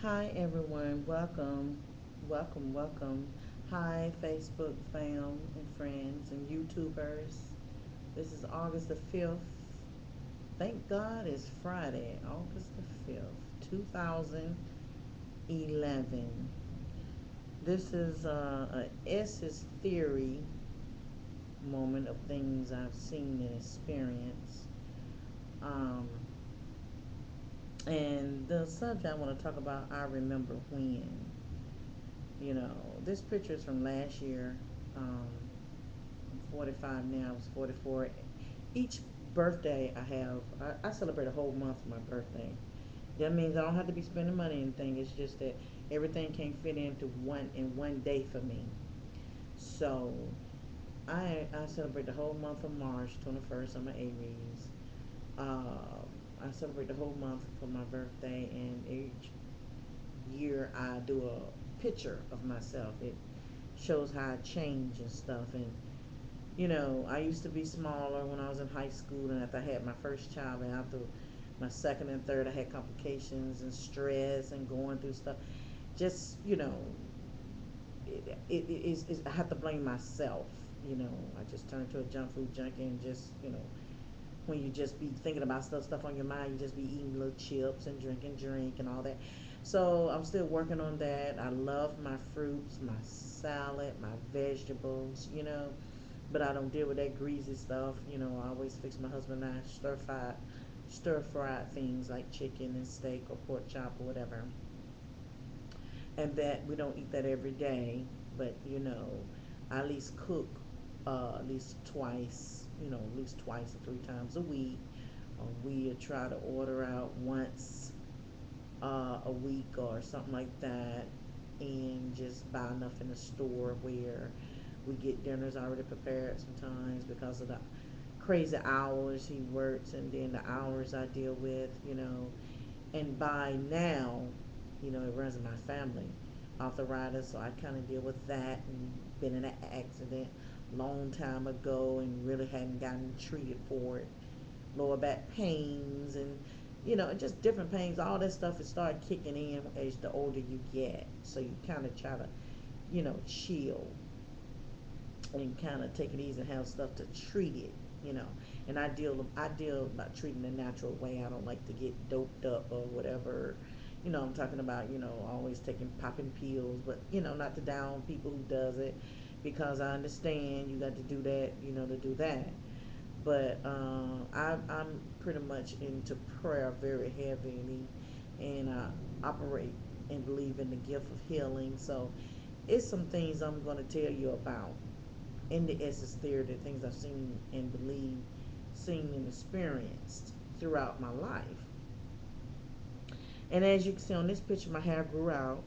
Hi everyone, welcome. Hi Facebook fam and friends and YouTubers. This is August the 5th. Thank God it's Friday, August the 5th, 2011. This is a ESS'S theory moment of things I've seen and experienced. Um, and the subject I want to talk about, I remember when. This picture is from last year. I'm 45 now. I was 44. Each birthday I celebrate a whole month for my birthday. That means I don't have to be spending money or anything. It's just that everything can't fit into one day for me. So I celebrate the whole month of March 21st. I'm an Aries. I celebrate the whole month for my birthday, and each year I do a picture of myself. It shows how I change and stuff. And I used to be smaller when I was in high school, and after I had my first child, and after my second and third, I had complications and stress and going through stuff. Just I have to blame myself. I just turned to a junk food junkie, and just when you just be thinking about stuff on your mind, you just be eating little chips and drinking drink and all that. So I'm still working on that. I love my fruits, my salad, my vegetables, but I don't deal with that greasy stuff. I always fix my husband and I stir fried things like chicken and steak or pork chop or whatever. And that we don't eat that every day, but I at least cook at least twice, at least twice or 3 times a week. We try to order out once a week or something like that, and just buy enough in the store where we get dinners already prepared sometimes because of the crazy hours he works and then the hours I deal with, and by now, it runs in my family, arthritis, so I kind of deal with that, and been in an accident long time ago and really hadn't gotten treated for it. Lower back pains and just different pains. All that stuff is start kicking in as the older you get. So you kind of try to chill and kind of take it easy and have stuff to treat it. You know, and I deal about treating the natural way. I don't like to get doped up or whatever. I'm talking about always taking popping pills, but not to down people who does it, because I understand you got to do that, to do that. But I'm pretty much into prayer very heavily, and I operate and believe in the gift of healing. So it's some things I'm going to tell you about in the essence theory, the things I've seen and believed, seen and experienced throughout my life. And as you can see on this picture, my hair grew out.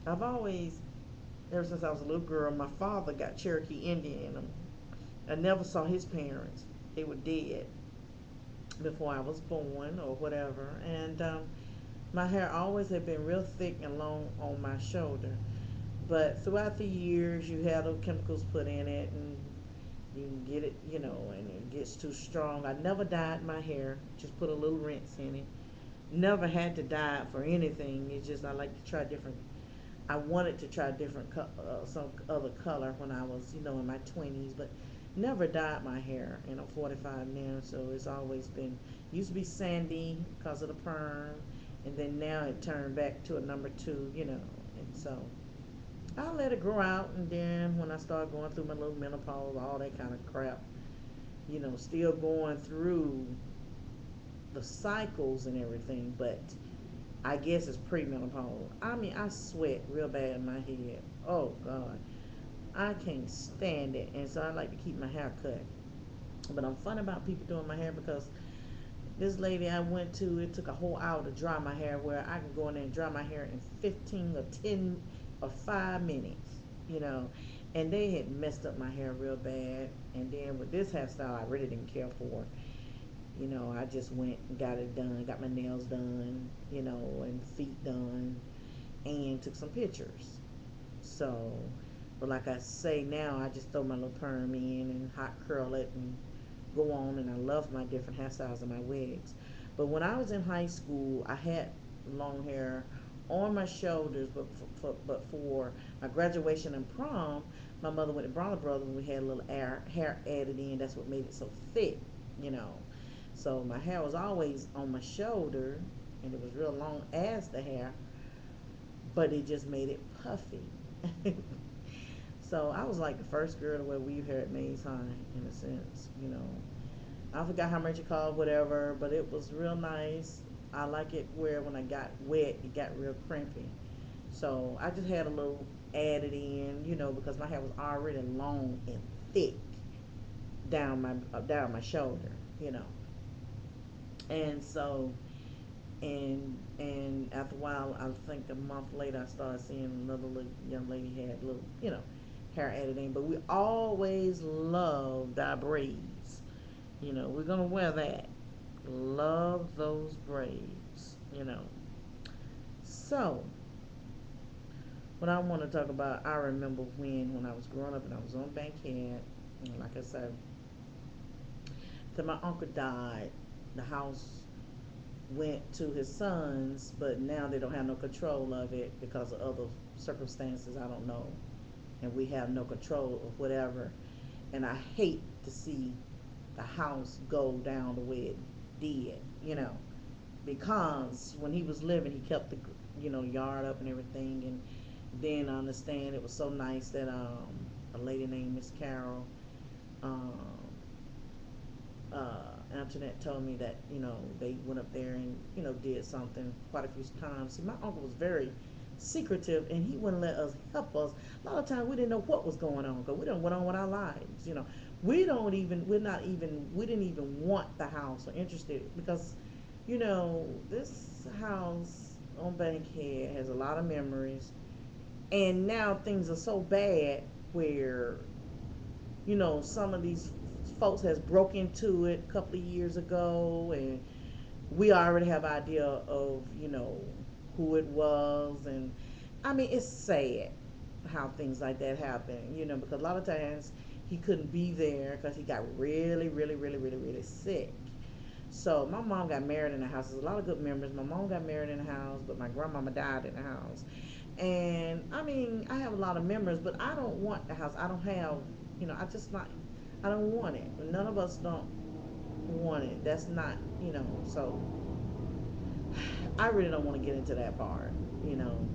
I've always, ever since I was a little girl, my father got Cherokee Indian in him. I never saw his parents. They were dead before I was born or whatever. And my hair always had been real thick and long on my shoulder. But throughout the years, you have those chemicals put in it, and you can get it, and it gets too strong. I never dyed my hair, just put a little rinse in it. Never had to dye it for anything. It's just I like to try different. I wanted to try some other color when I was, in my 20s, but never dyed my hair. And I'm 45 now, so it's always been, used to be sandy because of the perm, and then now it turned back to a number two, and so I let it grow out, and then when I started going through my little menopause, all that kind of crap, still going through the cycles and everything, but I guess it's premenopause. I mean, I sweat real bad in my head. Oh God, I can't stand it, and so I like to keep my hair cut. But I'm fun about people doing my hair, because this lady I went to, it took a whole hour to dry my hair, where I can go in there and dry my hair in 15 or 10 or 5 minutes, you know. And they had messed up my hair real bad. And then with this hairstyle, I really didn't care for. I just went and got it done, got my nails done, and feet done, and took some pictures. So, but like I say now, I just throw my little perm in and hot curl it and go on. And I love my different hairstyles and my wigs. But when I was in high school, I had long hair on my shoulders, but for my graduation and prom, my mother went to Bronner Brothers and we had a little hair added in. That's what made it so thick, you know. So my hair was always on my shoulder, and it was real long as the hair, but it just made it puffy. So I was like the first girl to wear weave hair at Mays High, in a sense, you know. I forgot how much it cost, whatever, but it was real nice. I like it where when I got wet, it got real crimpy. So I just had a little added in, you know, because my hair was already long and thick down my shoulder, you know. And so and after a while, I think a month later, I started seeing another little young lady had little, you know, hair added in. But we always loved our braids. You know, we're gonna wear that. Love those braids. You know. So what I want to talk about, I remember when I was growing up and I was on Bankhead, and like I said, that my uncle died. The house went to his sons, but now they don't have no control of it because of other circumstances I don't know, and we have no control of whatever. And I hate to see the house go down the way it did, you know, because when he was living, he kept the yard up and everything. And then I understand it was so nice that a lady named Miss Carol, um, Antoinette told me that they went up there and did something quite a few times. See, my uncle was very secretive and he wouldn't let us help us. A lot of times we didn't know what was going on because we didn't went on with our lives. We didn't even want the house or interested because this house on Bankhead has a lot of memories, and now things are so bad where some of these folks has broke into it a couple of years ago, and we already have idea of who it was. And I mean, it's sad how things like that happen, because a lot of times he couldn't be there because he got really, really, really, really, really sick. So my mom got married in the house. There's a lot of good memories. My mom got married in the house, but my grandmama died in the house. And I mean, I have a lot of memories, but I don't want the house. I don't have, I just not, I don't want it. None of us don't want it. That's not, so I really don't want to get into that part, you know.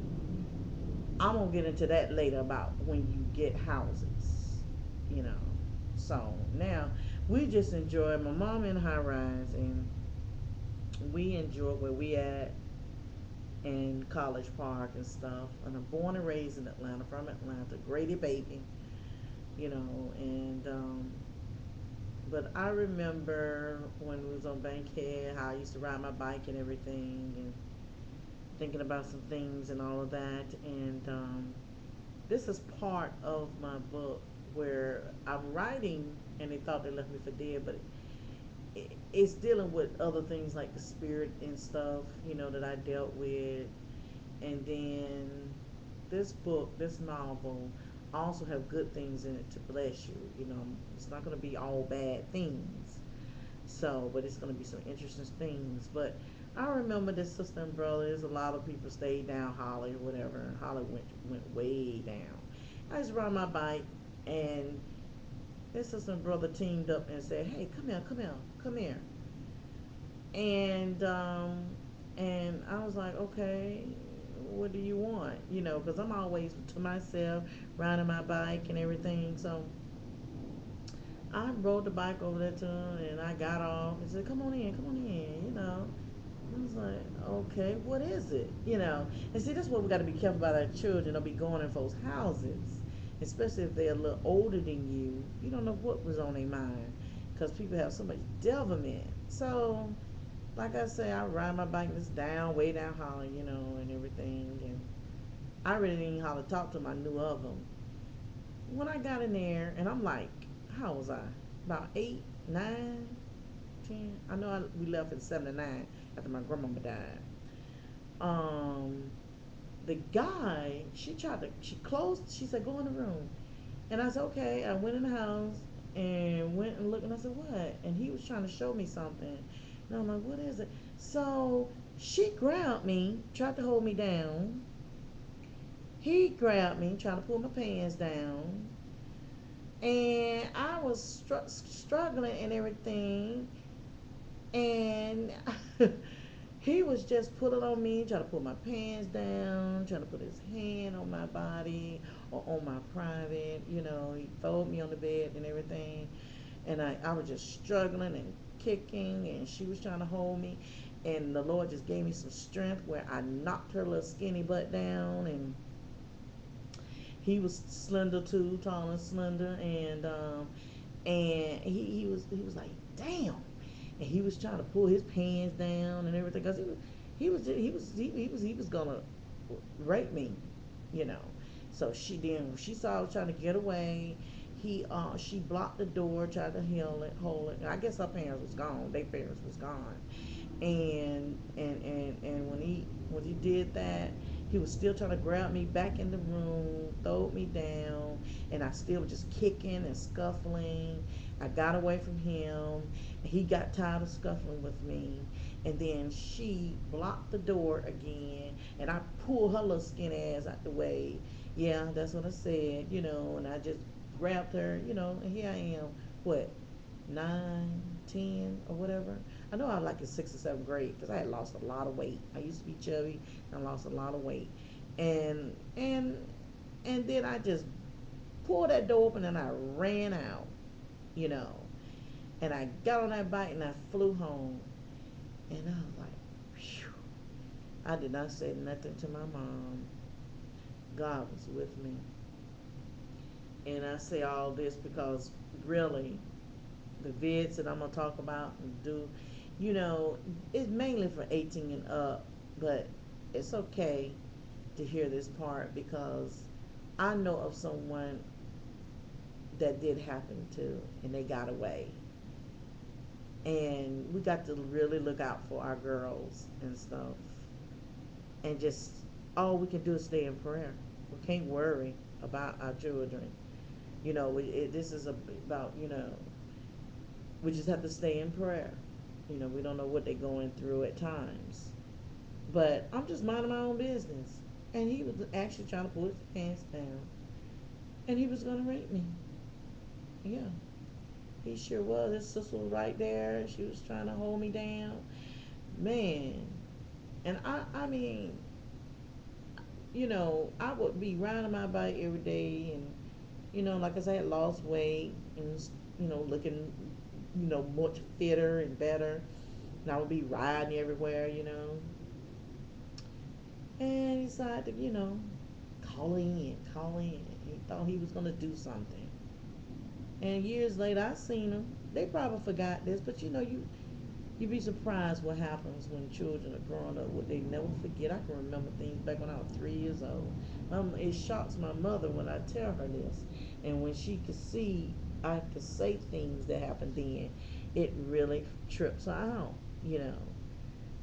I'm going to get into that later about when you get houses, you know. So now we just enjoy my mom in high rise, and we enjoy where we at in College Park and stuff. And I'm born and raised in Atlanta, from Atlanta, Grady baby, and but I remember when we was on Bankhead how I used to ride my bike and everything, and thinking about some things and all of that. And this is part of my book where I'm writing, and they thought they left me for dead, but it's dealing with other things like the spirit and stuff, that I dealt with. And then this book, this novel, also have good things in it to bless you. It's not going to be all bad things. So, but it's going to be some interesting things. But I remember this sister and brothers. A lot of people stayed down Holly or whatever, and Holly went way down. I just rode my bike, and this sister and brother teamed up and said, "Hey, come here, come here, come here." And I was like, "Okay, what do you want?" Because I'm always to myself, riding my bike and everything. So I rode the bike over there to him, and I got off and said, come on in. I was like, okay, what is it? And see, that's what we got to be careful about our children. Don't be going in folks' houses, especially if they're a little older than you. You don't know what was on their mind, because people have so much devilment. So, like I say, I ride my bike this down, way down Holly, and everything. And I really didn't know how to talk to them. I knew of them. When I got in there, and I'm like, how was I? About 8, 9, 10. I know we left in 79 after my grandmama died. Um, the guy, she closed, she said, go in the room. And I said, okay. I went in the house and went and looked, and I said, what? And he was trying to show me something. And I'm like, what is it? So She grabbed me, tried to hold me down. He grabbed me, trying to pull my pants down. And I was struggling and everything. And he was just pulling on me, trying to pull my pants down, trying to put his hand on my body or on my private. He folded me on the bed and everything. And I was just struggling and kicking, and she was trying to hold me. And the Lord just gave me some strength where I knocked her little skinny butt down. And he was slender too, tall and slender. And he was like, damn. And he was trying to pull his pants down and everything, because he was gonna rape me, you know. So she saw I was trying to get away. She blocked the door, tried to hold it. I guess her parents was gone. Their parents was gone. And when he did that, he was still trying to grab me back in the room, throw me down, and I still was just kicking and scuffling. I got away from him, and he got tired of scuffling with me. And then she blocked the door again, and I pulled her little skinny ass out the way. Yeah, that's what I said, and I just grabbed her, and here I am, what, 9, 10, or whatever. I know I was like in 6th or 7th grade, because I had lost a lot of weight. I used to be chubby, and I lost a lot of weight. And then I just pulled that door open and I ran out, you know. And I got on that bike and I flew home. And I was like, phew. I did not say nothing to my mom. God was with me. And I say all this because really, the vids that I'm going to talk about and do, it's mainly for 18 and up. But it's okay to hear this part, because I know of someone that did happen to, and they got away. And we got to really look out for our girls and stuff. And just all we can do is stay in prayer. We can't worry about our children. This is about, we just have to stay in prayer. We don't know what they're going through at times. But I'm just minding my own business. And he was actually trying to pull his pants down. And he was going to rape me. Yeah. He sure was. His sister was right there. She was trying to hold me down. Man. And I mean, I would be riding my bike every day. And, like I said, I had lost weight and, looking, much fitter and better. And I would be riding everywhere. And he decided to, call in. He thought he was going to do something. And years later, I seen them. They probably forgot this, but you'd be surprised what happens when children are growing up. What they never forget. I can remember things back when I was 3 years old. It shocks my mother when I tell her this, and when she could see I could say things that happened then, it really trips her out.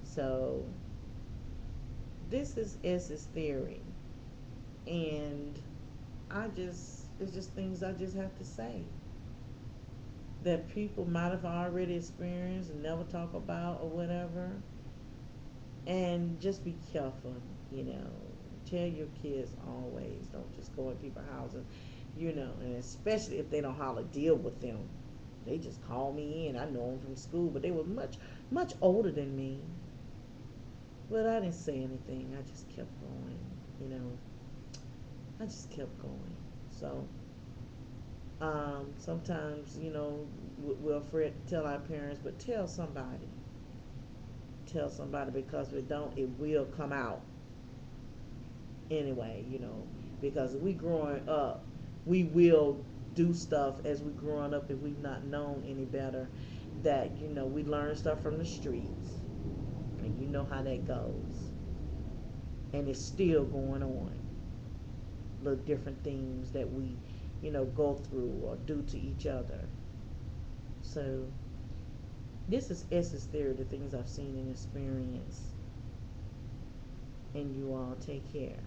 So this is S's theory, and it's just things I just have to say that people might have already experienced and never talk about or whatever. And just be careful, you know. Tell your kids always, don't just go in people's houses, and especially if they don't know how to deal with them. They just call me in. I know them from school, but they were much, much older than me. But I didn't say anything. I just kept going. I just kept going. So sometimes, we're afraid to tell our parents, but tell somebody. Tell somebody, because if we don't, it will come out anyway, because if we growing up, we will do stuff as we growing up if we've not known any better. That, we learn stuff from the streets, and you know how that goes. And it's still going on. Little different things that we, go through or do to each other. So this is S's theory, the things I've seen and experienced. And you all take care.